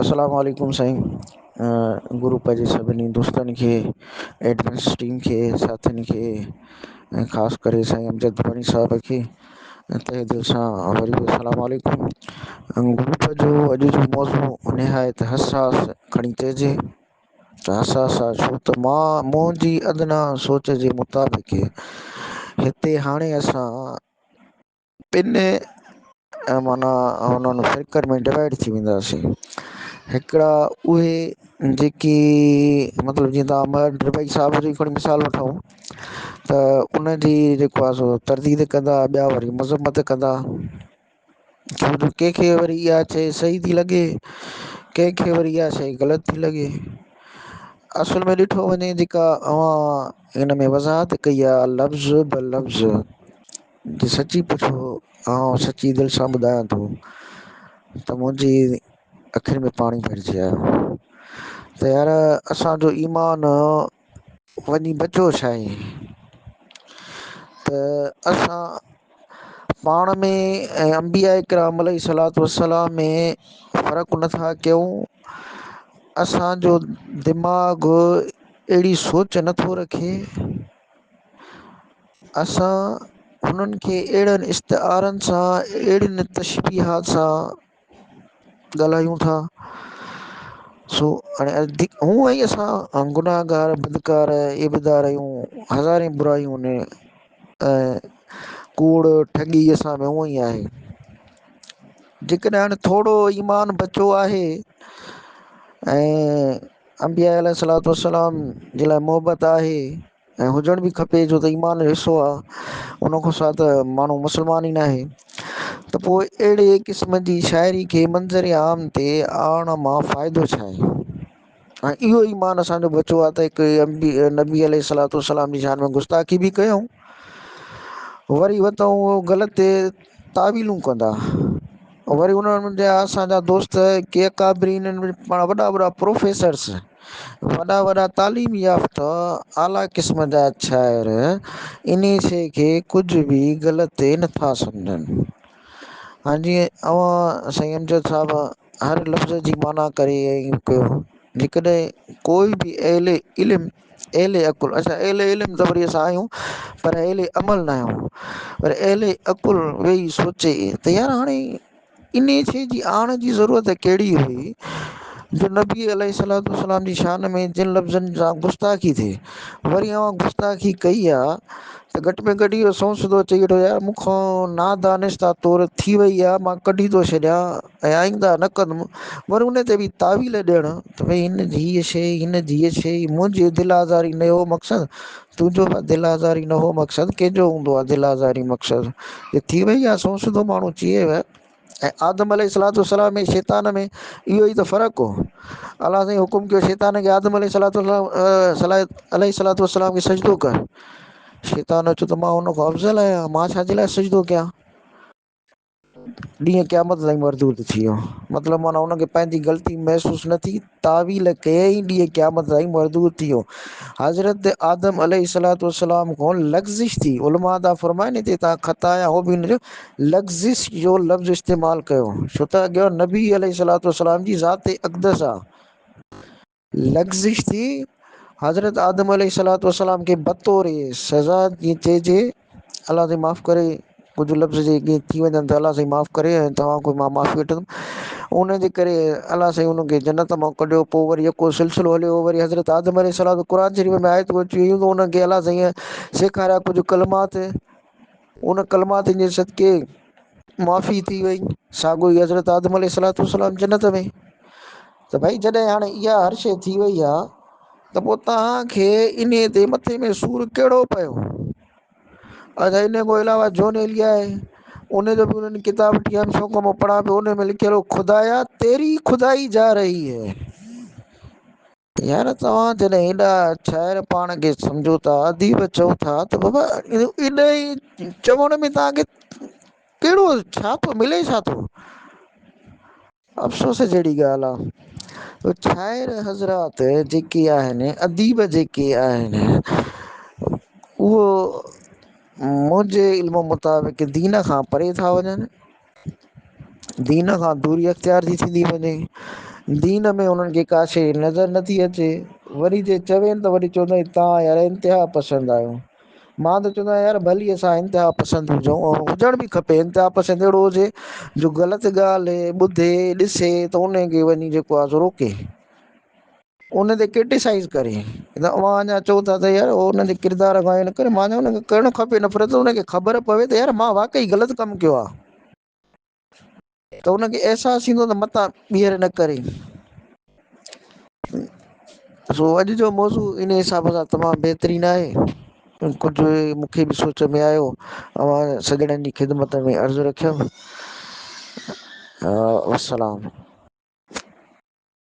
अस्सलाम वालेकुम साईं। ग्रुप जे सभिनी दोस्तनि खे, एडमिन्स टीम खे, साथियुनि खे ऐं ख़ासि करे साईं अमजद बणी साहिब खे तहे दिलि सां वरी बि अस्सलाम वालेकुम। ग्रुप जो अॼु जो मौज़ू निहायत हसास खणी चइजे त हसास आहे, छो त मुंहिंजी अदना सोच जे मुताबिक़ हिते हाणे असां ॿिनि माना हुननि फिकर में डिवाइड थी वेंदासीं। हिकिड़ा उहे जेकी मतिलबु जीअं तव्हां महेंद्र भाई साहिब जी हिकिड़ी मिसाल वठूं त उनजी जेको आहे सो तरदीद कंदा, ॿिया वरी मज़म्मत कंदा। छो जो कंहिंखे वरी इहा शइ सही थी लॻे, कंहिंखे वरी इहा शइ ग़लति थी लॻे। असुल में ॾिठो वञे जेका हिन में वज़ाहत कई आहे लफ़्ज़ ब लफ़्ज़, जे सची पुछो सची दिलि सां ॿुधायां थो त मुंहिंजी अखियुनि में पाणी भरिजी आयो त यार असांजो ईमान वञी बचो छा आहे त असां पाण में ऐं अंबिया इकराम अलैहिस्सलातु वस्सलाम में फ़र्क़ु नथा कयूं। असांजो दिमाग़ अहिड़ी सोच नथो रखे, असां हुननि खे अहिड़नि इस्तिआरनि सां, अहिड़ियुनि तशबीहात सां ॻाल्हायूं था। सो हाणे हूअं ई असां गुनाहगार, बदकार, इबदार आहियूं, हज़ारे बुराइयूं आहिनि ऐं कूड़ ठगी असां में हूअं ई आहे। जेकॾहिं हाणे थोरो ईमान बचो आहे ऐं अंबिया अलैहिस्सलातु वस्सलाम जे लाइ मोहबत आहे ऐं हुजण बि खपे, छो त ईमान जो हिसो आहे, उन खां सवाइ त माण्हू मुस्लमान ई न आहे। त पोइ अहिड़े क़िस्म जी शाइरी खे मंज़र आम ते आणण मां फ़ाइदो छा आहे। ऐं इहो ईमान असांजो बचो आहे त हिकु नबी अलैहिस्सलातु वस्सलाम जी शान में गुस्ताखी बि कयूं, वरी वतऊं ग़लति तावीलूं कंदा। वरी उन्हनि जा असांजा दोस्त के अकाबरीन पाण वॾा वॾा प्रोफेसर्स, वॾा वॾा तालीम याफ़्ता आला क़िस्म जा शाइर इन शइ खे कुझु बि ग़लति नथा सम्झनि। हाणे जीअं साईं अमजद साहिब हर लफ़्ज़ जी माना करे कयो, जेकॾहिं कोई बि अहले इल्मु, अहले अकुल, अच्छा अहले इल्मु त वरी असां आहियूं पर अहले अमल न आहियूं, पर अहले अकुल वेही सोचे त यार हाणे इन शइ जी आण जी ज़रूरत कहिड़ी हुई जो नबी अलैहिस्सलातु वस्सलाम जी शान में जिन लफ़्ज़नि सां गुस्ताखी थिए, वरी गुस्ताखी कई आहे त घटि में घटि इहो सोचंदो चई वेठो यार मूंखां नादानिस्ता तौरु थी वई आहे, मां कढी थो छॾियां ऐं आईंदा न कंदुमि। वरी उन ते बि तावील ॾियणु त भई हिन जी हीअ शइ, हिन जी हीअ शइ, मुंहिंजी दिलि आज़ारी न हो मक़सदु, तुंहिंजो दिलि आज़ारी न हो मक़सदु, कंहिंजो हूंदो आहे दिलि आज़ारी मक़सदु। हे थी वई आहे सोचंदो माण्हू चए। ऐं आदम अलैहिस्सलातु वस्सलाम में शैतान में इहो ई त फ़र्क़ु हो। अलाह साईं हुकुम कयो शैतान खे आदम अलैहिस्सलातु वस्सलाम खे सजदो कर, शैतान चयो त मां हुन खां अफ़ज़ल आहियां, मां छाजे लाइ सजदो कयां। ॾींहुं क़यामत ताईं मरदूद थी वियो, मतिलबु माना हुनखे पंहिंजी ग़लती महसूसु न थी, तावील कयईं, ॾींहुं क़यामत ताईं मरदूद थी वियो। हज़रत आदम अलैहिस्सलातु वस्सलाम खां लग़्ज़िश थी, उलमा था फरमाइनि हिते तव्हां ख़ता या हो बि न, लग़्ज़िश जो लफ़्ज़ इस्तेमालु कयो, छो त अॻियां नबी अलैहिस्सलातु वस्सलाम जी ज़ात अक़दस आहे। लग़्ज़िश थी हज़रत आदम अलैहिस्सलातु वस्सलाम खे बतौर सज़ा जीअं चइजे, अलाह साईं माफ़ु करे, कुझु लफ़्ज़ जेके थी वञनि त अलाह साईं माफ़ु करे ऐं तव्हांखो मां माफ़ी वठंदुमि। उनजे करे अलाह साईं उनखे जन्नत मां कढियो, पोइ वरी यको सिलसिलो हलियो, वरी हज़रत आदम अलैहिस्सलाम क़ुर शरीफ़ में आयतूं अची वियूं त उनखे अलाह साईं सेखारिया कुझु कलमात, उन कलमात जे सदके माफ़ी थी वई, साॻियो ई हज़रत आदम अलैहिस्सलातु वस्सलाम जन्नत में। त भई जॾहिं हाणे इहा हर शइ थी वई आहे त पोइ तव्हांखे इन ते मथे में सूरु कहिड़ो पियो। अच्छा इन खां अलावा जॉन एलिया आहे, उन जो बि उन्हनि किताब वठी आयुमि, शौक़ मां पढ़ा पियो, उन में लिखियलु खुदाया तेरी खुदाई जा रही है। यार तव्हां जॾहिं हेॾा शाइर पाण खे सम्झो था, अदीब चओ था, त बाबा इन ई चवण में तव्हांखे कहिड़ो छा थो मिले, छा थो। अफ़सोस जहिड़ी ॻाल्हि आहे। शाइर हज़रात जेके आहिनि, अदीब जेके आहिनि, उहो मुंहिंजे इल्म मुताबिक़ दीन खां परे था वञनि, दीन खां दूरी अख़्तियार थी थींदी वञे। दीन में उन्हनि खे का शइ नज़र नथी अचे, वरी जे चवेनि त वरी चवंदा आहिनि तव्हां यार इंतिहा पसंदि आहियो। मां त चवंदो आहियां यार भली असां इंतिहा पसंदि हुजूं, ऐं हुजण बि खपे, इंतिहा पसंदि अहिड़ो हुजे जो ग़लति ॻाल्हि ॿुधे ॾिसे त उन खे वञी जेको आहे सो रोके, उन ते क्रिटिसाइज़ करे। त उहा अञा चओ था त यार उन जे किरदार खां इन करे मां चवां हुनखे करणु खपे नफ़रत, हुनखे ख़बर पवे त यार मां वाक़ई ग़लति कमु कयो आहे, त हुनखे अहसासु थींदो त मतां ॿीहर न करे। सो अॼु जो मौज़ू इन हिसाब सां तमामु बहितरीनु आहे। कुझु मूंखे बि सोच में आयो, सॼणनि जी ख़िदमत में अर्ज़ु रखियमि। वसलाम।